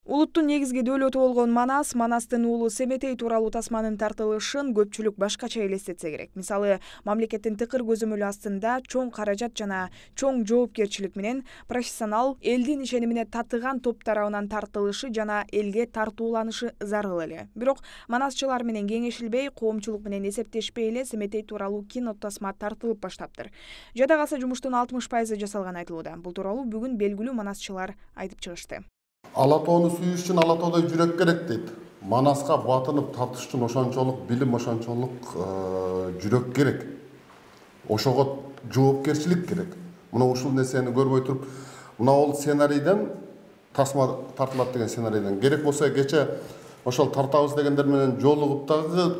Улуттун негизги дөөлөтү болгон Манастын уулу Семетей тууралуу тасманын тартылышын көпчүлүк башкача элестетсе керек. Мисалы, мамлекеттин тыкыр көзөмөлү астында чоң каражат жана чоң жоопкерчилик менен профессионал элдин ишенимине татыган топ тарабынан тартылышы жана элге тартууланышы зарыл эле. Бирок манасчылар менен кеңешилбей, коомчулук менен эсептешпей эле Семетей тууралуу кино тасма тартылып баштаптыр. Жада калса жумуштун 60% жасалган айтылууда. Бул тууралуу бүгүн белгилүү манасчылар айтып чыгышты. Ала тоону сүйүш үчүн ала тоодой жүрөк керек дейт. Манаска батынып тартыш үчүн ошончолук билим, ошончолук жүрөк керек. Ошого жоопкерчилик керек. Мына ушул нерсени көрбөй туруп, мына ол сценарийден тасма тартылат деген сценарийден керек болсо кече ошол тартабыз дегендер менен жолугуп дагы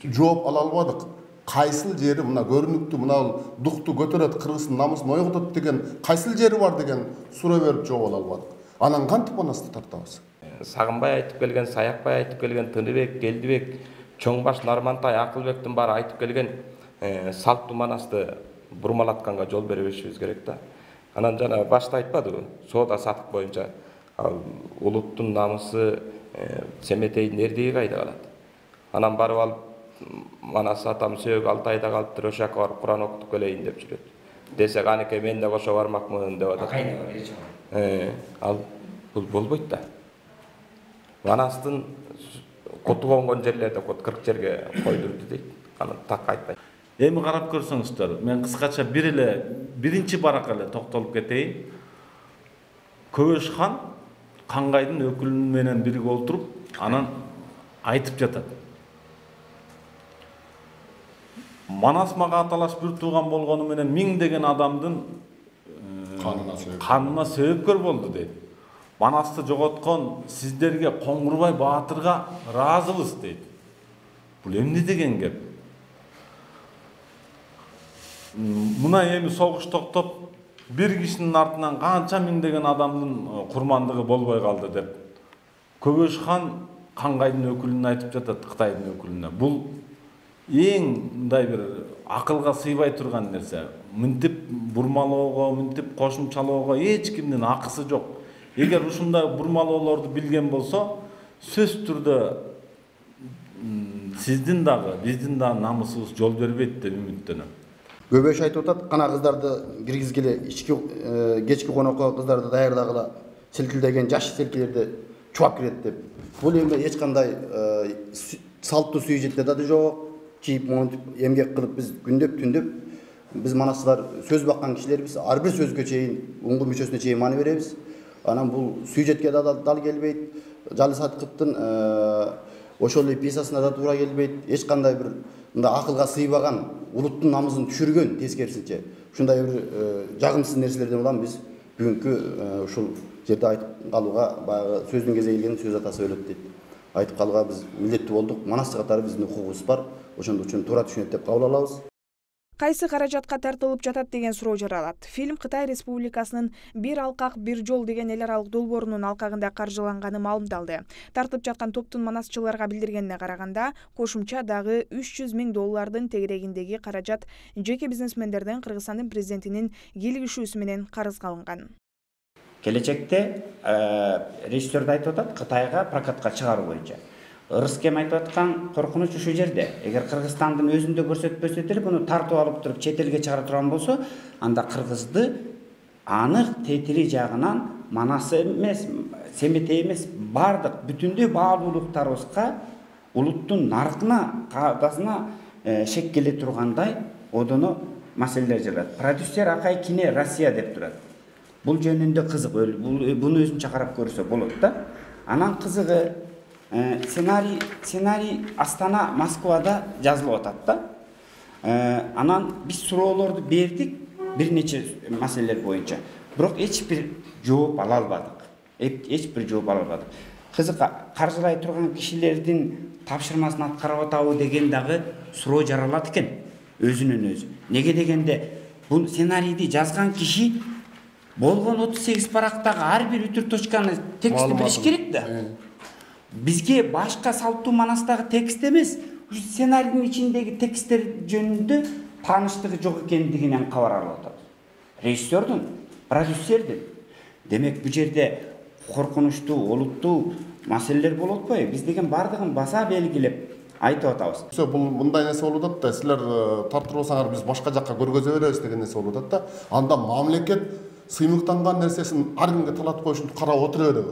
жооп ала албадык. Кайсыл жери мына көрүнүктүү, мына дукту көтөрөт, кыргыздын намысын ойготот деген кайсыл жери бар деген суроо берип жооп ала албадык. Анан кантип Манасты тартабыз? Сагынбай айтып келген, Саякбай айтып келген, Тыныбек, Келдибек, Чоңбаш, Нармантай, Акылбектин баары айтып келген салттуу Манасты бурмалатканга жол бербешибиз керек да. Анан жана башта айтпадыбы? Соода сатык боюнча улуттун намысы Семетейдин эрдиги кайда калат? Анан барып алып Манас атам сөөгү 6 айда калыптыр, ошол жака барып Куран окутуп келейин деп жүрөт. Десек анеке мен да кошо бармакмын деп атат. Ал бул болбойт да. Манастын коту конгон жерлерде 40 жерге койдурду дейт. Аны так айтпайт. Эми карап көрсөңүздөр, мен кыскача биринчи баракка эле токтолуп кетейин. Көбөш хан Кангайдын өкүлү менен бирге олтуруп, анан айтып жатат. Манас мага аталаш бир тууган болгону менен миңдеген адамдын канына себепкер болду дейт. Манасты жоготкон сиздерге Коңгурбай Баатырга ыраазыбыз дейт. Бул эмне деген кеп? Мына эми согуш токтоп, бир кишинин артынан канча миңдеген адамдын курмандыгы болбой калды деп. Көбөш хан Кангайдын өкүлүнө айтып жатат, Кытайдын өкүлүнө. Бул эң мындай бир акылга сыйбай турган нерсе. Мынтип бурмалоого, мынтип кошумчалоого эч кимдин акысы жок. Эгер ушундай бурмалоолорду билген болсо, сөз түрдө сиздин дагы, биздин да намысыбыз жол бербейт деп үмүттөнөм. Көбөш айтып атат, кана кыздарды киргизгиле, кечки конокко кыздарды даярдагыла, селкилдеген жаш селкилерди чубап кирет деп. Бул эми эч кандай салттуу сюжетте да жок. Чийип монтип эмгек кылып биз күндөп түндөп биз манасчылар сөз баккан кишилербиз, ар бир сөзгө чейин, уңгу мүчөсүнө чейин маани беребиз. Анан бул сюжетке да дал келбейт. Жалы Садыковдун ошол эле пьесасына да туура келбейт. Эч кандай бир мындай акылга сыйбаган, улуттун намысын түшүргөн тескерисинче. Ушундай бир жагымсыз нерселерден улам биз бүгүнкү ушул жерде айтып калууга, баягы сөздүн кезеги келгенде сөз атасы өлөт дейт. Айтып калууга биз милдеттүү болдук. Манас катары биздин укугубуз бар. Ошондук үчүн туура түшүнөт деп кабыл алабыз. Кайсы каражатка тартылып жатат деген суроо жаралат. Фильм Кытай Республикасынын бир алкак бир жол деген эл аралык долбоорунун алкагында каржыланганы маалымдалды. Тартып жаткан топтун манасчыларга билдиргенине караганда, кошумча дагы $300,000 тегерегиндеги каражат жеке бизнесмендердин Кыргызстандын президентинин кийлигишүүсү менен карызга алынган. Келечекте режиссерді айтып атат Кытайга прокатка чыгаруу боюнча. Ырыс кем айтып аткан коркунуч ушул жерде. Эгер Кыргызстандын өзүндө көрсөтпөсө деле буну тартып алып туруп чет элге чыгара турган болсо, анда кыргызды анык тетири жагынан Манасы эмес, Семетей эмес, бардык бүтүндөй баалуулуктарыбызга, улуттун наркына, каадасына шек келе тургандай одоно маселелер жаралат. Продюсер Акай Кине Россия деп турат. Бул жөнүндө кызык, буну өзүнчө карап көрсө болот да. Анан кызыгы сценарий Астана, Москвада жазылып атат да. Анан биз суроолорду бердик бир нече маселелер боюнча. Бирок эч бир жооп ала албадык. Кызык, каржылай турган кишилердин тапшырмасын аткарып атабы деген дагы суроо жаралат экен өзүнөн өзү. Неге дегенде бул сценарийди жазган киши болгон 38 парактагы ар бир үтүр точканы текстти билиш керек да. Бизге башка салттуу Манастагы текст эмес, ушу сценарийдин ичиндеги тексттер жөнүндө тааныштыгы жок экендигинен кабар алып атабыз. Режиссердин, продюсердин. Демек бу жерде коркунучтуу, олуттуу маселелер болуп атпайбы? Биз деген бардыгын баса белгилеп айтып атабыз. Бул мындай нерсе болуп атат да, силер тартып алсаңар биз башка жакка көргөзө беребиз деген нерсе болуп атат да. Анда мамлекет сыймыктанган нерсесин ар кимге талатып коюшун карап отура береби?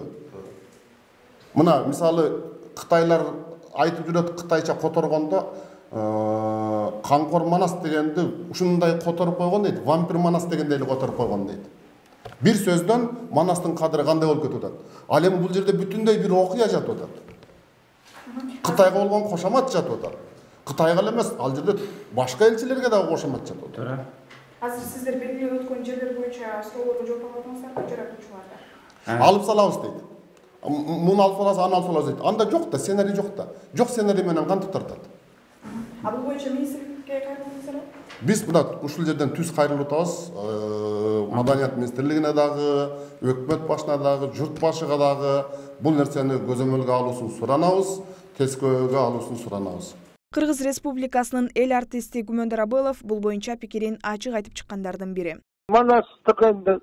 Мына мисалы Кытайлар айтып жүрөт, кытайча которгондо Қаңқор Манас дегенди ушундай которуп койгон дейт, вампир Манас дегенде эле которуп койгон дейт. Бир сөздөн Манастын кадыры кандай болуп кетип атат. Ал эми бул жерде бүтүндөй бир окуя жатып атат. Кытайга болгон кошомат жатып атат. Кытайга эле эмес, ал жерде башка элчилерге дагы кошомат жатып атат. Туура. Азыр сиздер белгилеп өткөн жерлер боюнча суроолорго жооп алып атыңыздарбы жаратуучулардан? Алып салабыз дейт. Муну алып салабыз, аны алып салабыз дейт. Анда жок да, сценарий жок да. Жок сценарий менен кантип тартат? А бул боюнча министрликке кайрылдыңыздарбы? Биз мына ушул жерден түз кайрылып атабыз. Маданият министрлигине дагы, өкмөт башына дагы, журт башыга дагы бул нерсени көзөмөлгө алуусун суранабыз, тескөөгө алуусун суранабыз. Кыргыз Республикасынын эл артисти Күмөндөр Абылов бул боюнча пикирин ачык айтып чыккандардын бири. Манас дегенде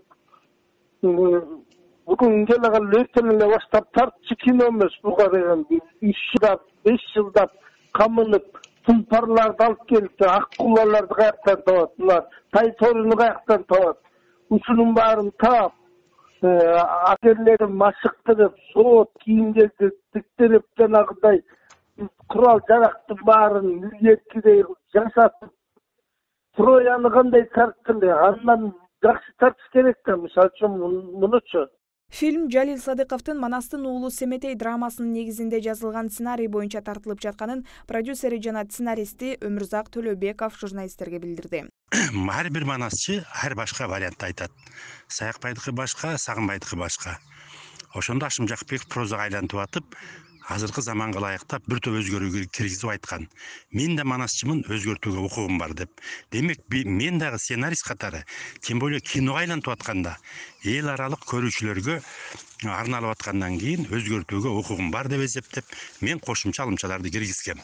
бүгүн келген эртең эле баштап тартчы кино эмес, буга деген 3 жылдап, 5 жылдап камынып тулпарларды алып келди, ак кулаларды каяктан табат, булар тай торуну каяктан табат. Ушунун баарын таап, акерлерин машыктырып, соот кийимдерди тиктирип, жанагыдай курал жарактын баарын илгеркидей жасатып, Трояны кандай тарттылы, андан жакшы тартыш керек да, мисалы үчүн мунучу. Фильм Жалил Садыковдун Манастын уулу Семетей драмасынын негизинде жазылган сценарий боюнча тартылып жатканын продюсери жана сценаристи Өмүрзак Төлөбеков журналисттерге билдирди. Ар бир манасчы ар башка вариантты айтат. Саякбайдыкы башка, Сагынбайдыкы башка. Ошондо Ашым Жакпеков прозага айлантып атып, азыркы заманга ылайыктап бир топ өзгөрүүгө киргизип айткан. Мен да манасчымын, өзгөртүүгө укугум бар деп. Демек, мен дагы сценарист катары, тем более киного айлантып атканда, эл аралык көрүүчүлөргө арналып аткандан кийин өзгөртүүгө укугум бар деп эсептеп, мен кошумча алымчаларды киргизгем.